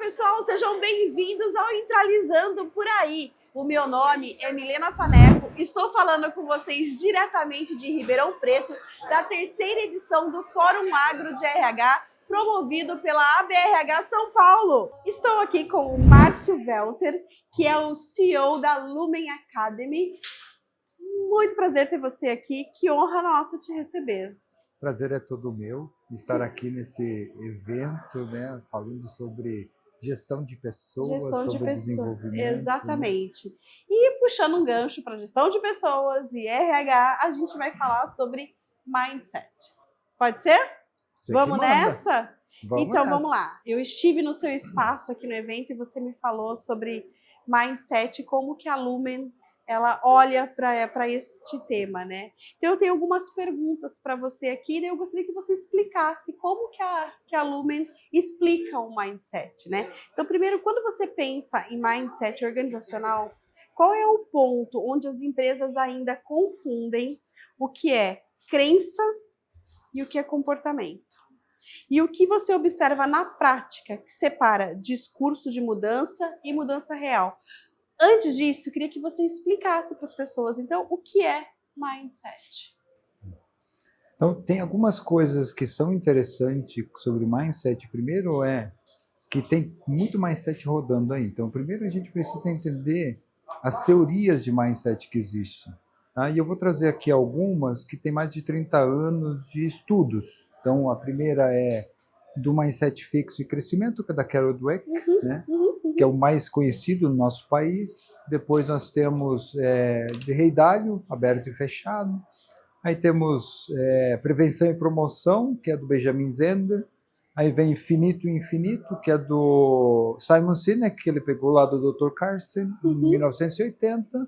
pessoal, sejam bem-vindos ao Entralizando por Aí. O meu nome é Milena Faneco, estou falando com vocês diretamente de Ribeirão Preto, da terceira edição do Fórum Agro de RH, promovido pela ABRH São Paulo. Estou aqui com o Márcio Welter, que é o CEO da Lumen Academy. Muito prazer ter você aqui, que honra nossa te receber. Prazer é todo meu estar aqui nesse evento, né, falando sobre gestão de pessoas, sobre desenvolvimento. Exatamente. E puxando um gancho para gestão de pessoas e RH, a gente vai falar sobre mindset. Pode ser? Vamos nessa? Vamos lá. Eu estive no seu espaço aqui no evento e você me falou sobre mindset, como que a Lumen ela olha para este tema, né? Então eu tenho algumas perguntas para você aqui, né? Eu gostaria que você explicasse como que a Lumen explica o mindset, né? Então, primeiro, quando você pensa em mindset organizacional, qual é o ponto onde as empresas ainda confundem o que é crença e o que é comportamento? E o que você observa na prática que separa discurso de mudança e mudança real? Antes disso, eu queria que você explicasse para as pessoas, então, o que é mindset? Então, tem algumas coisas que são interessantes sobre mindset. Primeiro é que tem muito mindset rodando aí. Então, primeiro a gente precisa entender as teorias de mindset que existem. Tá? E eu vou trazer aqui algumas que têm mais de 30 anos de estudos. Então, a primeira é do mindset fixo e crescimento, que é da Carol Dweck, né? Que é o mais conhecido no nosso país. Depois nós temos de Ray Dalio, aberto e fechado. Aí temos prevenção e promoção, que é do Benjamin Zender. Aí vem Infinito e Infinito, que é do Simon Sinek, que ele pegou lá do Dr. Carson, em 1980.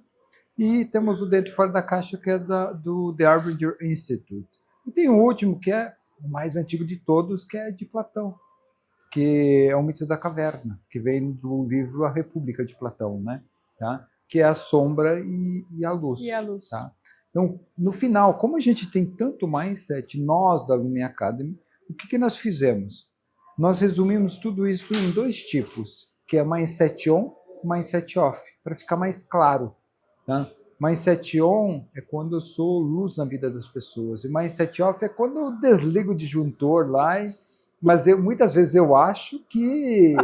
E temos o Dentro e Fora da Caixa, que é do The Harbinger Institute. E tem o último, que é o mais antigo de todos, que é de Platão, que é o mito da caverna, que vem do livro A República de Platão, né? Tá? Que é a sombra e a luz. Tá? Então, no final, como a gente tem tanto mindset, nós da Lumen Academy, o que nós fizemos? Nós resumimos tudo isso em dois tipos, que é mindset on e mindset off, para ficar mais claro. Tá? Mindset on é quando eu sou luz na vida das pessoas, e mindset off é quando eu desligo o disjuntor lá, mas muitas vezes eu acho que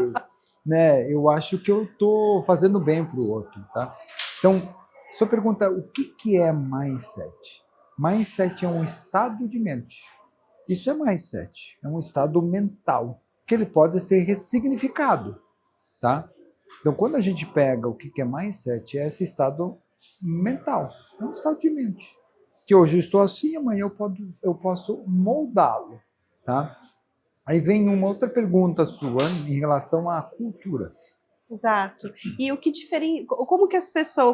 eu estou fazendo bem para o outro. Tá? Então, sua pergunta, o que é mindset? Mindset é um estado de mente. Isso é mindset, é um estado mental, que ele pode ser ressignificado. Tá? Então, quando a gente pega o que é mindset, é esse estado mental, é um estado de mente. Que hoje eu estou assim, amanhã eu posso moldá-lo. Tá? Aí vem uma outra pergunta sua em relação à cultura. Exato. E o que como que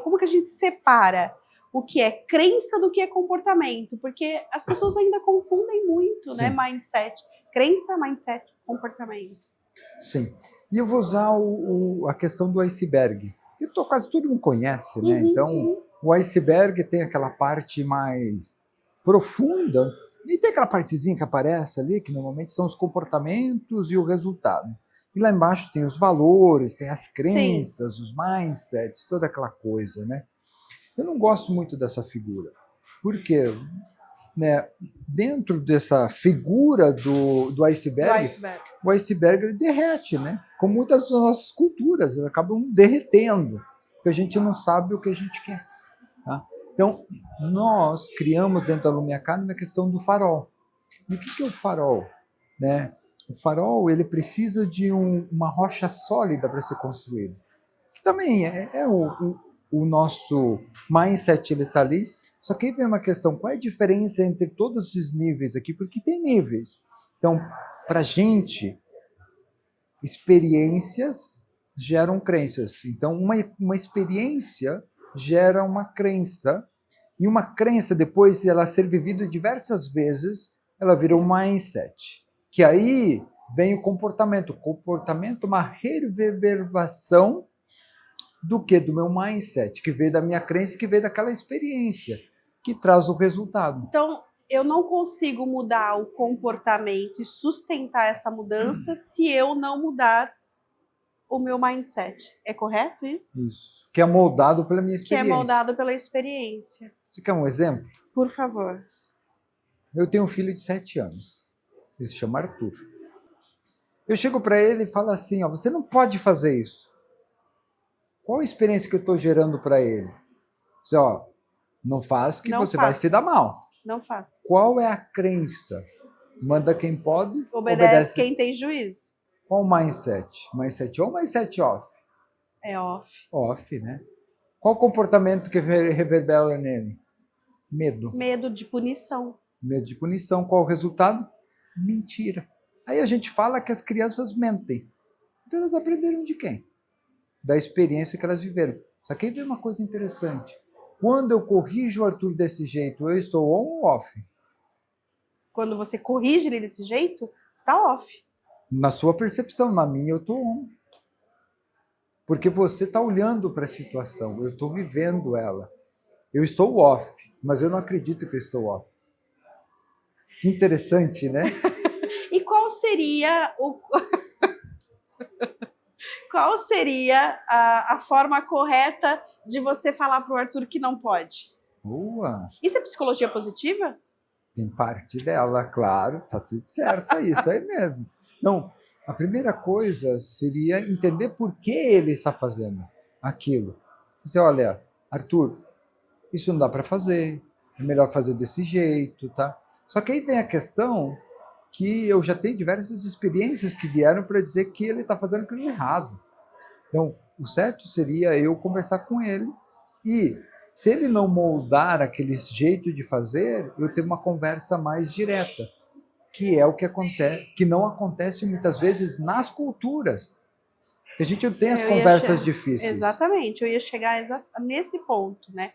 como que a gente separa o que é crença do que é comportamento? Porque as pessoas ainda confundem muito, né, mindset. Crença, mindset, comportamento. Sim. E eu vou usar a questão do iceberg. Quase todo mundo conhece, né? Então, o iceberg tem aquela parte mais profunda e tem aquela partezinha que aparece ali, que normalmente são os comportamentos e o resultado. E lá embaixo tem os valores, tem as crenças, os mindsets, toda aquela coisa, né? Eu não gosto muito dessa figura. Por quê? Né, dentro dessa figura do iceberg, o iceberg ele derrete, né? Como muitas das nossas culturas, elas acabam derretendo, porque a gente não sabe o que a gente quer. Tá? Então, nós criamos dentro da Lumen Academy a questão do farol. E o que é o farol? Né? O farol ele precisa de uma rocha sólida para ser construído. Que também é o nosso mindset, ele está ali. Só que aí vem uma questão, qual é a diferença entre todos esses níveis aqui? Porque tem níveis. Então, para a gente, experiências geram crenças. Então, uma experiência gera uma crença, e uma crença, depois de ela ser vivida diversas vezes, ela vira um mindset. Que aí vem o comportamento. O comportamento é uma reverberação do que? Do meu mindset, que veio da minha crença, que veio daquela experiência, que traz o resultado. Então, eu não consigo mudar o comportamento e sustentar essa mudança se eu não mudar o meu mindset. É correto isso? Isso. Que é moldado pela minha Que é experiência. moldado pela experiência. Você quer um exemplo? Por favor. Eu tenho um filho de 7 anos. Ele se chama Arthur. Eu chego para ele e falo assim, ó, você não pode fazer isso. Qual a experiência que eu estou gerando para ele? Você, ó, não faz que Não você vai faça. se dar mal. Não faça. Qual é a crença? Manda quem pode, Obedece quem tem juízo. Qual o mindset? Mindset on ou mindset off? É off. Off, né? Qual o comportamento que reverbera nele? Medo. Medo de punição. Medo de punição. Qual o resultado? Mentira. Aí a gente fala que as crianças mentem. Então elas aprenderam de quem? Da experiência que elas viveram. Só que aí vem uma coisa interessante. Quando eu corrijo o Arthur desse jeito, eu estou on ou off? Quando você corrige ele desse jeito, está off. Na sua percepção, na minha eu estou on. Porque você está olhando para a situação, eu estou vivendo ela. Eu estou off, mas eu não acredito que eu estou off. Que interessante, né? E qual seria qual seria a forma correta de você falar para o Arthur que não pode? Boa! Isso é psicologia positiva? Tem parte dela, claro, tá tudo certo, é isso aí mesmo. Não, a primeira coisa seria entender por que ele está fazendo aquilo. Você olha, Arthur, isso não dá para fazer, é melhor fazer desse jeito, tá? Só que aí vem a questão que eu já tenho diversas experiências que vieram para dizer que ele está fazendo aquilo errado. Então, o certo seria eu conversar com ele e, se ele não moldar aquele jeito de fazer, eu ter uma conversa mais direta, que é o que acontece, que não acontece muitas vezes nas culturas. A gente não tem as conversas difíceis. Exatamente, eu ia chegar nesse ponto, né?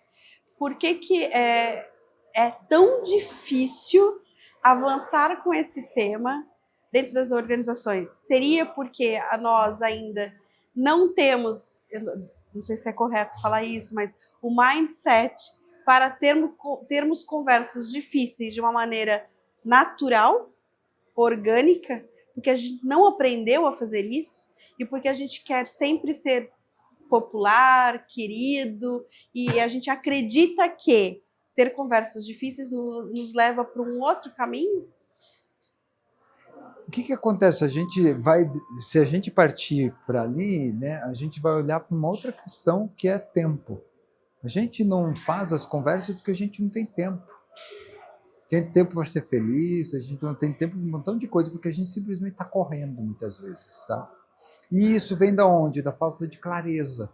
Por que é tão difícil avançar com esse tema dentro das organizações? Seria porque nós ainda não temos, não sei se é correto falar isso, mas o mindset para termos conversas difíceis de uma maneira natural, orgânica, porque a gente não aprendeu a fazer isso e porque a gente quer sempre ser popular, querido, e a gente acredita que ter conversas difíceis nos leva para um outro caminho? O que acontece? Se a gente partir para ali, né, a gente vai olhar para uma outra questão que é tempo. A gente não faz as conversas porque a gente não tem tempo. Tem tempo para ser feliz, a gente não tem tempo para um montão de coisa porque a gente simplesmente está correndo muitas vezes, tá? E isso vem da onde? Da falta de clareza.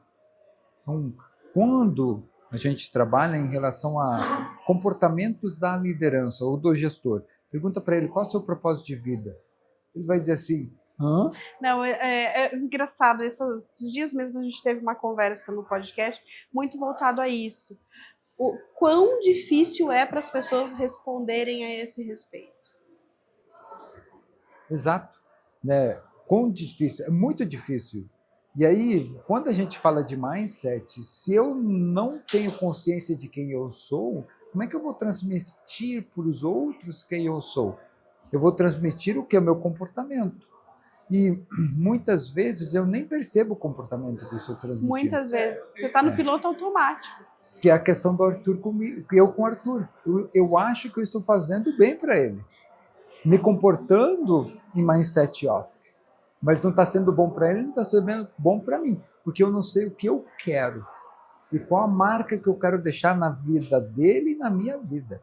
Então, quando a gente trabalha em relação a comportamentos da liderança ou do gestor, pergunta para ele qual é o seu propósito de vida. Ele vai dizer assim, hã? Não, é engraçado, esses dias mesmo a gente teve uma conversa no podcast muito voltado a isso. O quão difícil é para as pessoas responderem a esse respeito. Exato. Né? Quão difícil, é muito difícil. E aí, quando a gente fala de mindset, se eu não tenho consciência de quem eu sou, como é que eu vou transmitir para os outros quem eu sou? Eu vou transmitir o que é o meu comportamento. E muitas vezes eu nem percebo o comportamento que eu estou transmitindo. Muitas vezes. Você está no piloto automático. Que é a questão do Arthur comigo, que eu com o Arthur. Eu acho que eu estou fazendo bem para ele. Me comportando em mindset off. Mas não está sendo bom para ele, não está sendo bom para mim. Porque eu não sei o que eu quero. E qual a marca que eu quero deixar na vida dele e na minha vida.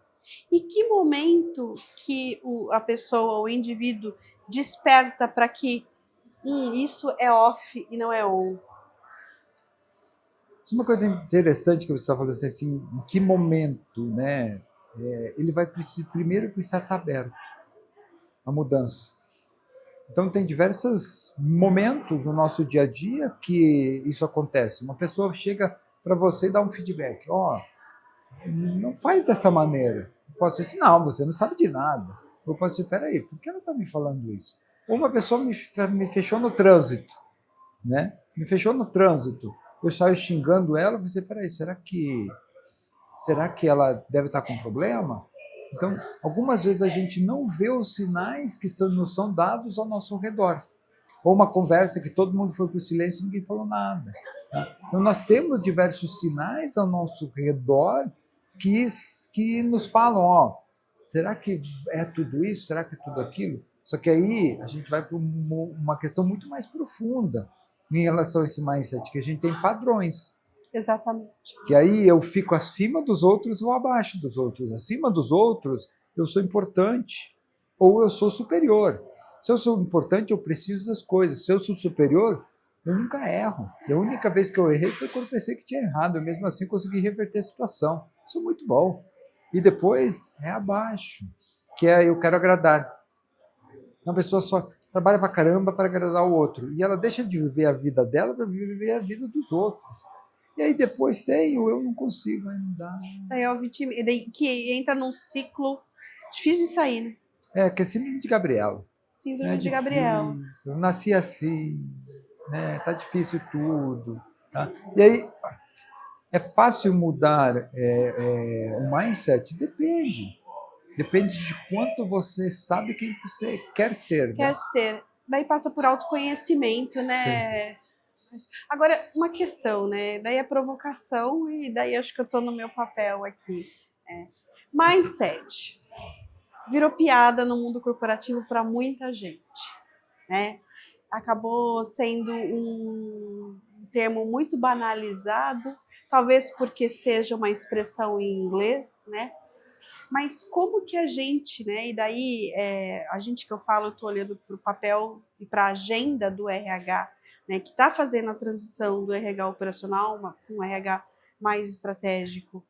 E que momento que a pessoa, o indivíduo, desperta para que isso é off e não é on? Uma coisa interessante que você está falando assim, em que momento, né? Ele vai primeiro precisar estar aberto à mudança. Então tem diversos momentos no nosso dia a dia que isso acontece. Uma pessoa chega para você e dá um feedback. Não faz dessa maneira. Eu posso dizer, não, você não sabe de nada. Eu posso dizer, peraí, por que ela está me falando isso? Ou uma pessoa me fechou no trânsito, né? Me fechou no trânsito. Eu saio xingando ela, eu pensei, peraí, será que ela deve estar com problema? Então, algumas vezes a gente não vê os sinais que nos são dados ao nosso redor. Ou uma conversa que todo mundo foi para o silêncio e ninguém falou nada. Tá? Então, nós temos diversos sinais ao nosso redor que nos falam, ó, será que é tudo isso? Será que é tudo aquilo? Só que aí a gente vai para uma questão muito mais profunda em relação a esse mindset, que a gente tem padrões. Exatamente. Que aí eu fico acima dos outros ou abaixo dos outros. Acima dos outros, eu sou importante ou eu sou superior. Se eu sou importante, eu preciso das coisas. Se eu sou superior, eu nunca erro. E a única vez que eu errei foi quando pensei que tinha errado. Eu mesmo assim consegui reverter a situação. Isso é muito bom. E depois é abaixo, que é eu quero agradar. Uma pessoa só trabalha pra caramba para agradar o outro. E ela deixa de viver a vida dela para viver a vida dos outros. E aí depois tem o eu não consigo, aí não dá. Daí é o que entra num ciclo difícil de sair, né? É, que é síndrome de Gabriela. Síndrome de Gabriela. Eu nasci assim, né? Tá difícil tudo. Tá? E aí, é fácil mudar o mindset? Depende. Depende de quanto você sabe quem você quer ser. Né? Quer ser. Daí passa por autoconhecimento, né? Sim. Agora, uma questão, né? Daí a provocação, e daí acho que eu estou no meu papel aqui. Mindset. Virou piada no mundo corporativo para muita gente, né? Acabou sendo um termo muito banalizado, talvez porque seja uma expressão em inglês, né? Mas como que a gente, né? E daí, a gente que eu falo, eu estou olhando para o papel e para a agenda do RH, né, que está fazendo a transição do RH operacional para um RH mais estratégico,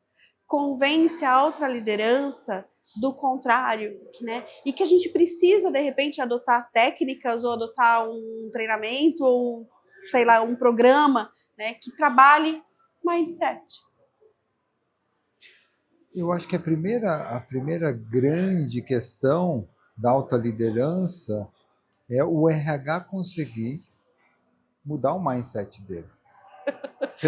convence a outra liderança do contrário, né? E que a gente precisa, de repente, adotar técnicas ou adotar um treinamento ou, sei lá, um programa, né, que trabalhe mindset. Eu acho que a primeira grande questão da alta liderança é o RH conseguir mudar o mindset dele.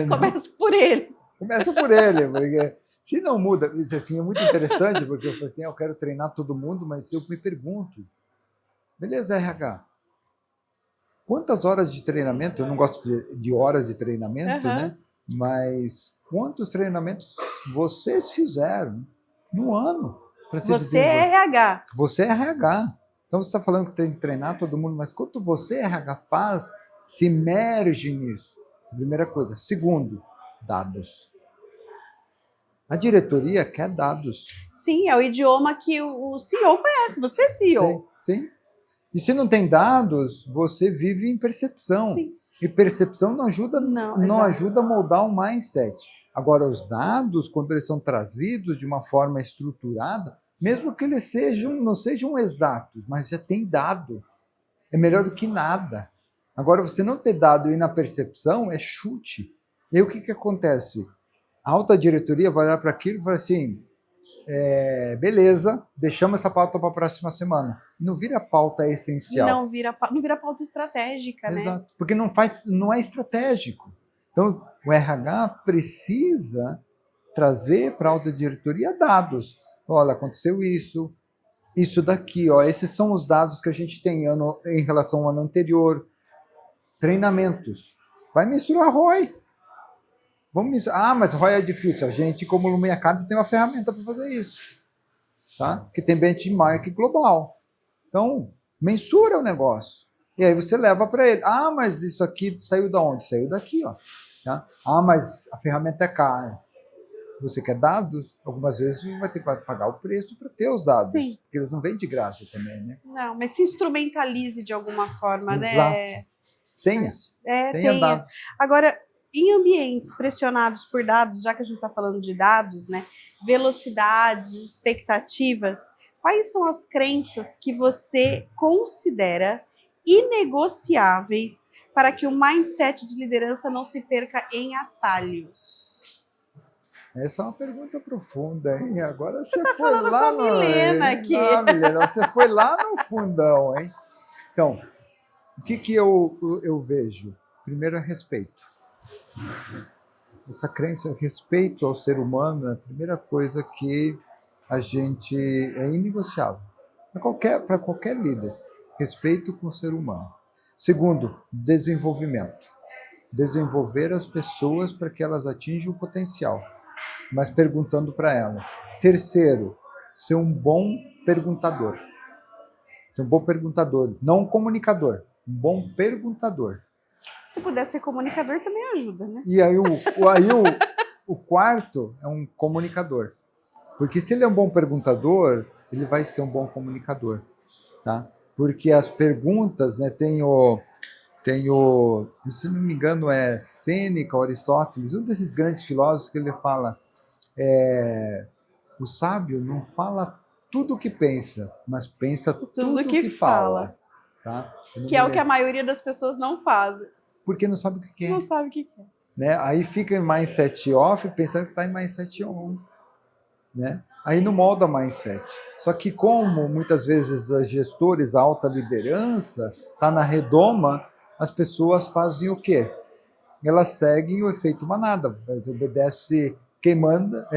Começa por ele. Começa por ele, porque se não muda, isso assim, é muito interessante, porque eu falo assim, eu quero treinar todo mundo, mas eu me pergunto, beleza, RH, quantas horas de treinamento, eu não gosto de horas de treinamento, né? Mas quantos treinamentos vocês fizeram no ano? Você é RH. Você é RH. Então você está falando que tem que treinar todo mundo, mas quanto você, RH, faz, se imerge nisso? Primeira coisa. Segundo, dados. A diretoria quer dados. Sim, é o idioma que o CEO conhece. Você é CEO. Sim. E se não tem dados, você vive em percepção. Sim. E percepção não ajuda a moldar um mindset. Agora, os dados, quando eles são trazidos de uma forma estruturada, mesmo que eles não sejam exatos, mas já tem dado, é melhor do que nada. Agora, você não ter dado e ir na percepção é chute. E aí o que acontece? A alta diretoria vai olhar para aquilo e vai assim, beleza, deixamos essa pauta para a próxima semana. Não vira pauta essencial. Não vira pauta estratégica, né? Exato, porque não é estratégico. Então, o RH precisa trazer para a alta diretoria dados. Olha, aconteceu isso daqui, ó, esses são os dados que a gente tem em relação ao ano anterior. Treinamentos. Vai misturar ROI. Vamos misturar. Mas ROI é difícil. A gente, como no mercado, tem uma ferramenta para fazer isso. Tá? Que tem benchmark global. Então, mensura o negócio. E aí você leva para ele. Ah, mas isso aqui saiu da onde? Saiu daqui, ó. Tá? Ah, mas a ferramenta é cara. Você quer dados? Algumas vezes você vai ter que pagar o preço para ter os dados. Sim. Porque eles não vêm de graça também, né? Não, mas se instrumentalize de alguma forma, exato, né? Tenha dados. Agora, em ambientes pressionados por dados, já que a gente está falando de dados, né? Velocidades, expectativas, quais são as crenças que você considera inegociáveis para que o mindset de liderança não se perca em atalhos? Essa é uma pergunta profunda, hein? Agora você tá foi falando lá com a Milena aqui. Milena, você foi lá no fundão, hein? Então, o que eu vejo? Primeiro é respeito. Essa crença, respeito ao ser humano, é a primeira coisa que a gente é inegociável. Para qualquer líder, respeito com o ser humano. Segundo, desenvolvimento. Desenvolver as pessoas para que elas atinjam o potencial, mas perguntando para elas. Terceiro, ser um bom perguntador. Ser um bom perguntador, não um comunicador, um bom perguntador. Se puder ser comunicador também ajuda, né? E aí o quarto é um comunicador. Porque se ele é um bom perguntador, ele vai ser um bom comunicador, tá? Porque as perguntas, né, tem o, se não me engano, é Sêneca, Aristóteles, um desses grandes filósofos que ele fala, o sábio não fala tudo o que pensa, mas pensa tudo o que fala. Tá? Que é o que a maioria das pessoas não faz. Porque não sabe o que quer. Não sabe o que quer. Né? Aí fica em mindset off pensando que está em mindset on. Né? Aí não molda mindset. Só que como muitas vezes os gestores, a alta liderança, está na redoma, as pessoas fazem o quê? Elas seguem o efeito manada. Obedece quem manda,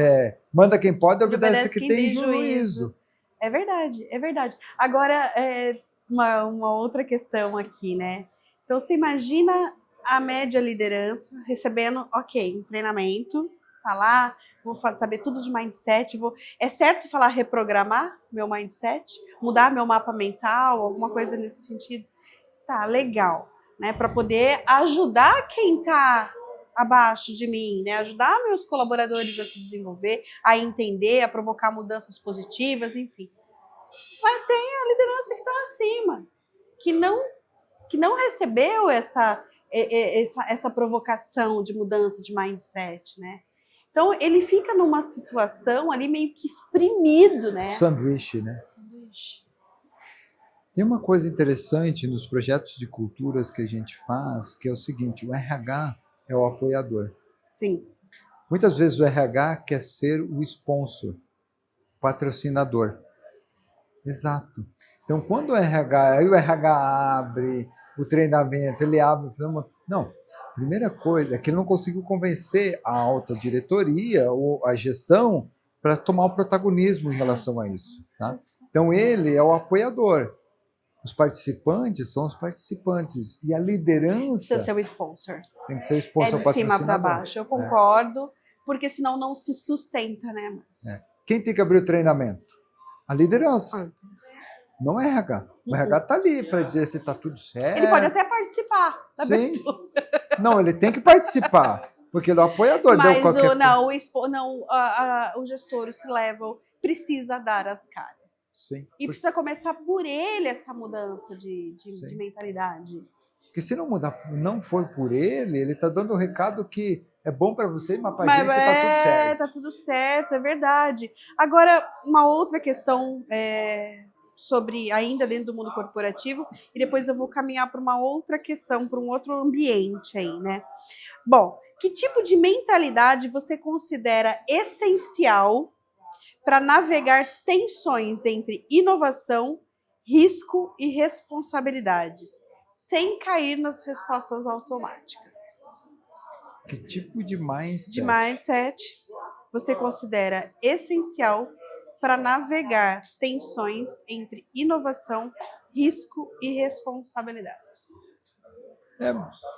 manda quem pode, obedece quem tem juízo. É verdade, é verdade. Agora, uma outra questão aqui, né? Então, você imagina a média liderança recebendo, um treinamento, tá lá, vou saber tudo de mindset, é certo falar reprogramar meu mindset? Mudar meu mapa mental, alguma coisa nesse sentido? Tá, legal, né? Para poder ajudar quem tá abaixo de mim, né? Ajudar meus colaboradores a se desenvolver, a entender, a provocar mudanças positivas, enfim. Mas tem a liderança que está acima, que não recebeu essa provocação de mudança de mindset, né? Então, ele fica numa situação ali meio que exprimido, né? Sanduíche, né? Sanduíche. Tem uma coisa interessante nos projetos de culturas que a gente faz, que é o seguinte, o RH é o apoiador. Sim. Muitas vezes o RH quer ser o sponsor, patrocinador. Exato. Então, quando o RH abre o treinamento, ele abre... Não, primeira coisa é que ele não conseguiu convencer a alta diretoria ou a gestão para tomar o protagonismo em relação a isso. Tá? Então, ele é o apoiador. Os participantes são os participantes. E a liderança... Precisa ser o sponsor. Tem que ser o sponsor, é de cima para baixo. Eu concordo, porque senão não se sustenta, né, Márcio? Quem tem que abrir o treinamento? A liderança. Não o RH. O RH está ali para dizer se está tudo certo. Ele pode até participar da abertura. Não, ele tem que participar, porque ele é o apoiador. Mas o gestor, o C-level, precisa dar as caras. Sim. E precisa começar por ele essa mudança de mentalidade. Porque se não for por ele está dando o recado que é bom para você, mas para a gente está tudo certo. Está tudo certo, é verdade. Agora, uma outra questão sobre, ainda dentro do mundo corporativo, e depois eu vou caminhar para uma outra questão, para um outro ambiente aí, né? Bom, que tipo de mentalidade você considera essencial para navegar tensões entre inovação, risco e responsabilidades, sem cair nas respostas automáticas? Que tipo de mindset? Você considera essencial para navegar tensões entre inovação, risco e responsabilidades?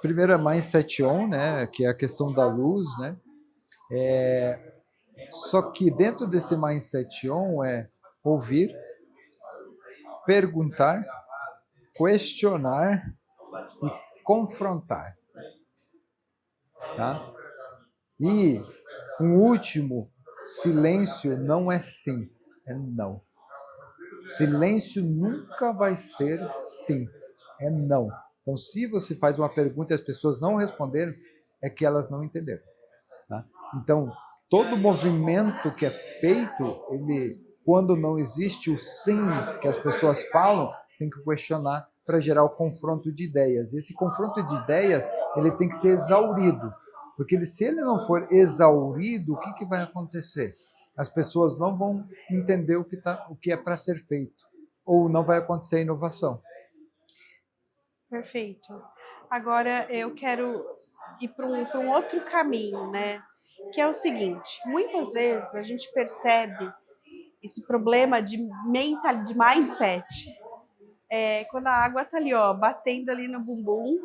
Primeiro é mindset on, né, que é a questão da luz, né? Só que dentro desse mindset on é ouvir, perguntar, questionar e confrontar. Tá? E um último, silêncio não é sim, é não. Silêncio nunca vai ser sim, é não. Então, se você faz uma pergunta e as pessoas não responderam, é que elas não entenderam. Tá? Então, todo movimento que é feito, quando não existe o sim que as pessoas falam, tem que questionar para gerar o confronto de ideias. Esse confronto de ideias, ele tem que ser exaurido. Porque se ele não for exaurido, o que vai acontecer? As pessoas não vão entender o que é para ser feito. Ou não vai acontecer inovação. Perfeito. Agora eu quero ir para um outro caminho, né? Que é o seguinte, muitas vezes a gente percebe esse problema de mindset quando a água tá ali, ó, batendo ali no bumbum,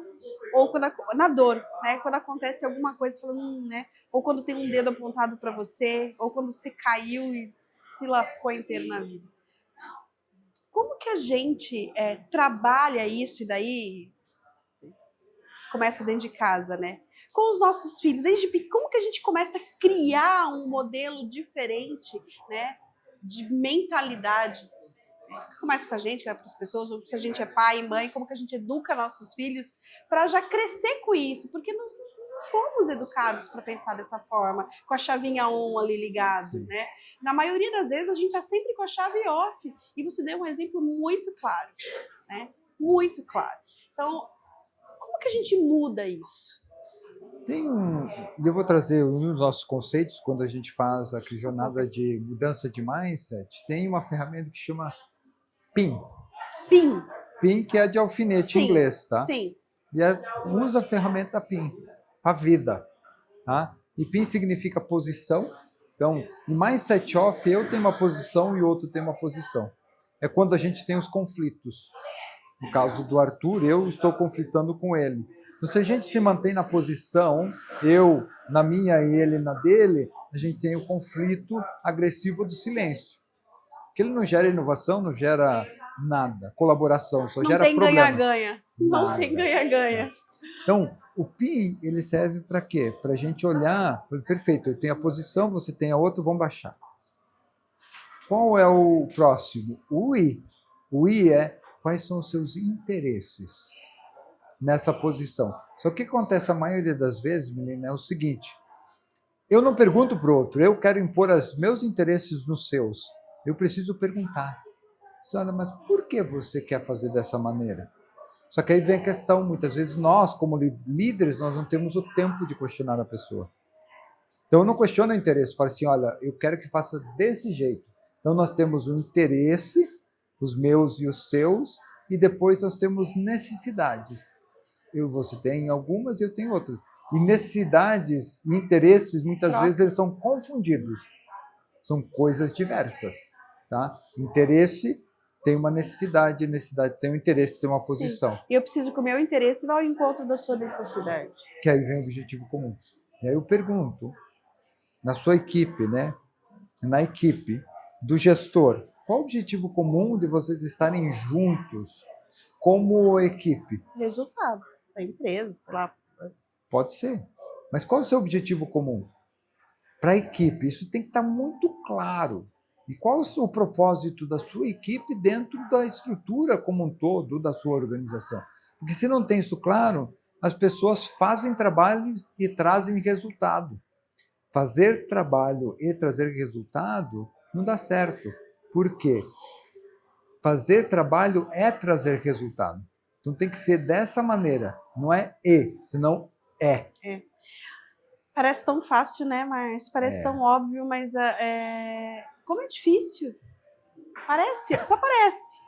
ou quando na dor, né? Quando acontece alguma coisa, falando, né? Ou quando tem um dedo apontado para você, ou quando você caiu e se lascou inteiro na vida. Como que a gente trabalha isso e daí começa dentro de casa, né? Com os nossos filhos, desde como que a gente começa a criar um modelo diferente, né? De mentalidade. Começa com a gente, vai para as pessoas, ou se a gente é pai e mãe, como que a gente educa nossos filhos para já crescer com isso, porque nós não fomos educados para pensar dessa forma, com a chavinha on ali ligado, Sim. né? Na maioria das vezes a gente está sempre com a chave off, e você deu um exemplo muito claro, né? Muito claro. Então, como que a gente muda isso? E eu vou trazer um dos nossos conceitos, quando a gente faz a jornada de mudança de mindset, tem uma ferramenta que chama PIN. PIN. PIN, que é de alfinete em inglês, tá? Sim. E usa a ferramenta PIN para a vida, tá? E PIN significa posição. Então, em mindset off, eu tenho uma posição e o outro tem uma posição. É quando a gente tem os conflitos. No caso do Arthur, eu estou conflitando com ele. Então, se a gente se mantém na posição, eu na minha e ele na dele, a gente tem o conflito agressivo do silêncio. Que ele não gera inovação, não gera nada, colaboração, só gera problema. Não tem ganha-ganha. Não tem ganha-ganha. Então, o PIN, ele serve para quê? Para a gente olhar, perfeito, eu tenho a posição, você tem a outra, vamos baixar. Qual é o próximo? O I. O I é quais são os seus interesses nessa posição. Só que o que acontece a maioria das vezes, menina, é o seguinte: eu não pergunto para o outro, eu quero impor os meus interesses nos seus. Eu preciso perguntar. Senhora, mas por que você quer fazer dessa maneira? Só que aí vem a questão, muitas vezes nós, como líderes, nós não temos o tempo de questionar a pessoa. Então eu não questiono o interesse, falo assim, olha, eu quero que faça desse jeito. Então nós temos o interesse, os meus e os seus, e depois nós temos necessidades. Você tem algumas e eu tenho outras. E necessidades e interesses, muitas vezes, eles são confundidos. São coisas diversas. Tá? Interesse tem uma necessidade tem um interesse, tem uma posição. Sim. E eu preciso que o meu interesse vá ao encontro da sua necessidade. Que aí vem o objetivo comum. E aí eu pergunto, na sua equipe, né? Na equipe do gestor, qual o objetivo comum de vocês estarem juntos como equipe? Resultado da empresa, sei lá. Pode ser. Mas qual é o seu objetivo comum? Para a equipe, isso tem que estar muito claro. E qual é o propósito da sua equipe dentro da estrutura como um todo da sua organização? Porque se não tem isso claro, as pessoas fazem trabalho e trazem resultado. Fazer trabalho e trazer resultado não dá certo. Por quê? Fazer trabalho é trazer resultado. Então tem que ser dessa maneira. Não é senão é. Parece tão fácil, né? Mas parece tão óbvio, mas como é difícil. Só parece.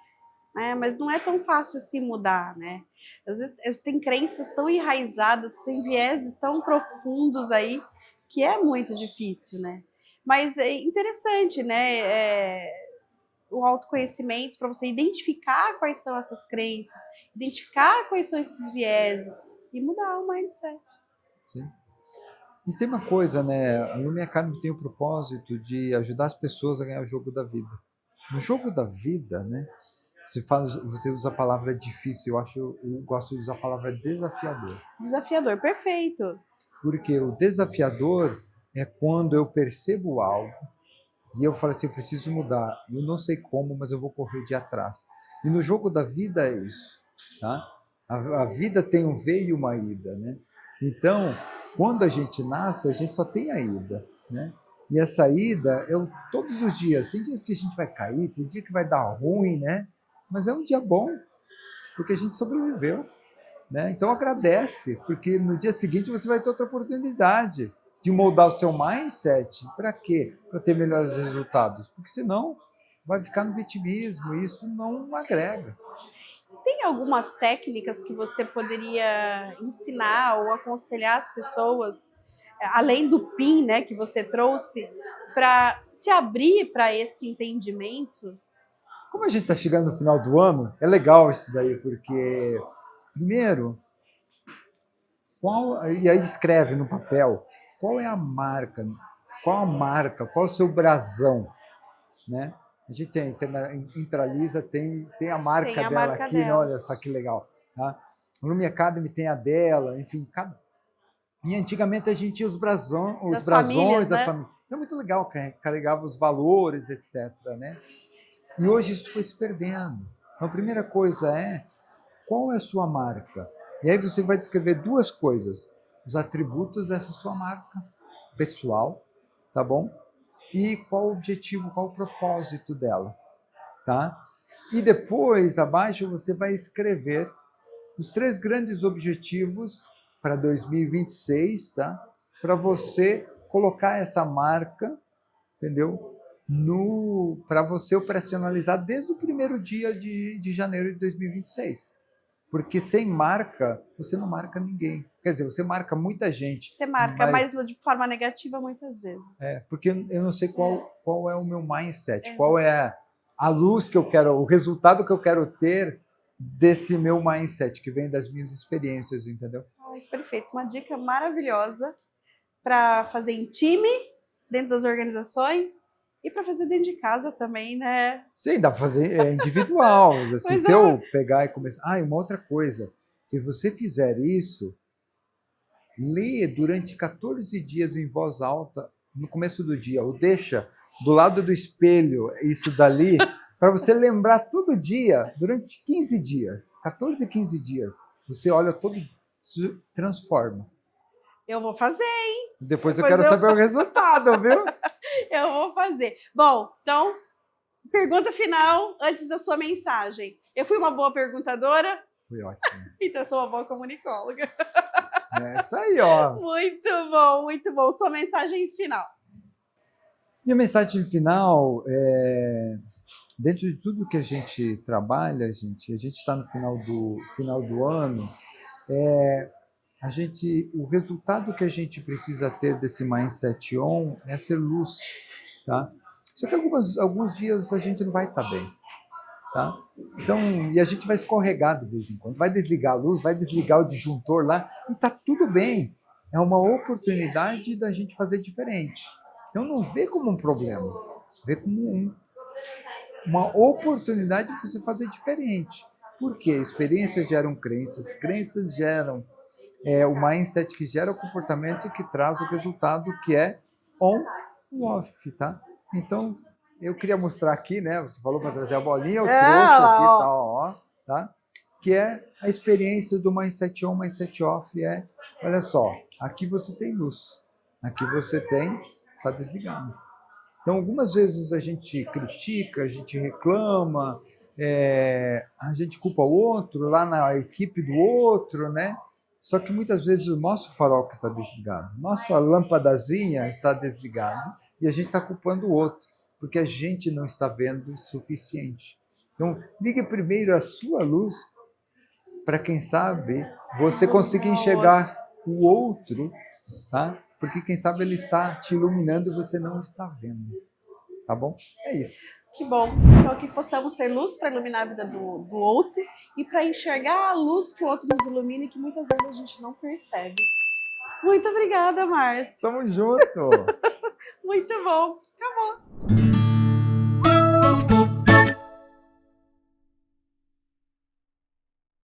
Né? Mas não é tão fácil assim mudar, né? Às vezes tem crenças tão enraizadas, tem vieses tão profundos aí, que é muito difícil, né? Mas é interessante, né? O autoconhecimento para você identificar quais são essas crenças, identificar quais são esses vieses e mudar o mindset. Sim. E tem uma coisa, né? A Lume Academy tem o propósito de ajudar as pessoas a ganhar o jogo da vida. No jogo da vida, né? Você usa a palavra difícil, eu gosto de usar a palavra desafiador. Desafiador, perfeito. Porque o desafiador é quando eu percebo algo e eu falo assim, eu preciso mudar. Eu não sei como, mas eu vou correr de atrás. E no jogo da vida é isso, tá? A vida tem um V e uma ida, né? Então, quando a gente nasce, a gente só tem a ida, né? E essa ida é todos os dias. Tem dias que a gente vai cair, tem dia que vai dar ruim, né? Mas é um dia bom, porque a gente sobreviveu, né? Então agradece, porque no dia seguinte você vai ter outra oportunidade de moldar o seu mindset. Para quê? Para ter melhores resultados. Porque senão vai ficar no vitimismo e isso não agrega. Tem algumas técnicas que você poderia ensinar ou aconselhar as pessoas, além do PIN, né, que você trouxe, para se abrir para esse entendimento? Como a gente está chegando no final do ano, é legal isso daí, porque, primeiro, e aí escreve no papel, qual é a marca, qual o seu brasão, né? A gente tem na Intralisa, tem a marca Tem a dela marca aqui, dela. né? Olha só que legal. Tá? No Lumi Academy tem a dela, enfim, E antigamente a gente tinha os brasões Das das famílias, né? famílias. É muito legal, carregava os valores, etc. Né? E hoje isso foi se perdendo. Então, a primeira coisa é, qual é a sua marca? E aí você vai descrever duas coisas. Os atributos dessa sua marca pessoal, tá bom? E qual o objetivo, qual o propósito dela, tá? E depois, abaixo, você vai escrever os 3 grandes objetivos para 2026, tá? Para você colocar essa marca, entendeu? Para você operacionalizar desde o primeiro dia de janeiro de 2026. Porque sem marca, você não marca ninguém. Quer dizer, você marca muita gente. Você marca, mas de forma negativa muitas vezes. Porque eu não sei qual é o meu mindset, qual é a luz que eu quero, o resultado que eu quero ter desse meu mindset, que vem das minhas experiências, entendeu? Ai, perfeito. Uma dica maravilhosa para fazer em time, dentro das organizações, e para fazer dentro de casa também, né? Sim, dá para fazer individual. Assim, se eu pegar e começar... e uma outra coisa. Se você fizer isso, lê durante 14 dias em voz alta, no começo do dia, ou deixa do lado do espelho isso dali, para você lembrar todo dia, durante 15 dias, 14, 15 dias. Você olha todo, se transforma. Eu vou fazer, hein? Depois eu quero saber o resultado, viu? Eu vou fazer. Bom, então, pergunta final antes da sua mensagem. Eu fui uma boa perguntadora? Fui ótimo. Então, eu sou uma boa comunicóloga. É isso aí, ó. Muito bom, muito bom. Sua mensagem final. Minha mensagem final é... Dentro de tudo que a gente trabalha, a gente está no final do ano, o resultado que a gente precisa ter desse mindset on é ser luz, tá? Só que alguns dias a gente não vai estar bem, tá? Então, e a gente vai escorregar de vez em quando, vai desligar a luz, vai desligar o disjuntor lá, e está tudo bem. É uma oportunidade da gente fazer diferente. Então, não vê como um problema, vê como uma oportunidade de você fazer diferente. Por quê? Experiências geram crenças, crenças geram o mindset que gera o comportamento que traz o resultado que é on ou off, tá? Então, eu queria mostrar aqui, né? Você falou para trazer a bolinha, eu trouxe aqui, tá? Que é a experiência do mindset on, mindset off, olha só, aqui você tem luz, aqui você está desligado. Então, algumas vezes a gente critica, a gente reclama, a gente culpa o outro, lá na equipe do outro, né? Só que muitas vezes o nosso farol que está desligado, nossa lâmpadazinha está desligada e a gente está culpando o outro, porque a gente não está vendo o suficiente. Então, ligue primeiro a sua luz para, quem sabe, você conseguir enxergar o outro, tá? Porque, quem sabe, ele está te iluminando e você não está vendo. Tá bom? É isso. Que bom. Então, que possamos ser luz para iluminar a vida do outro e para enxergar a luz que o outro nos ilumina e que muitas vezes a gente não percebe. Muito obrigada, Márcio. Tamo junto. Muito bom. Acabou.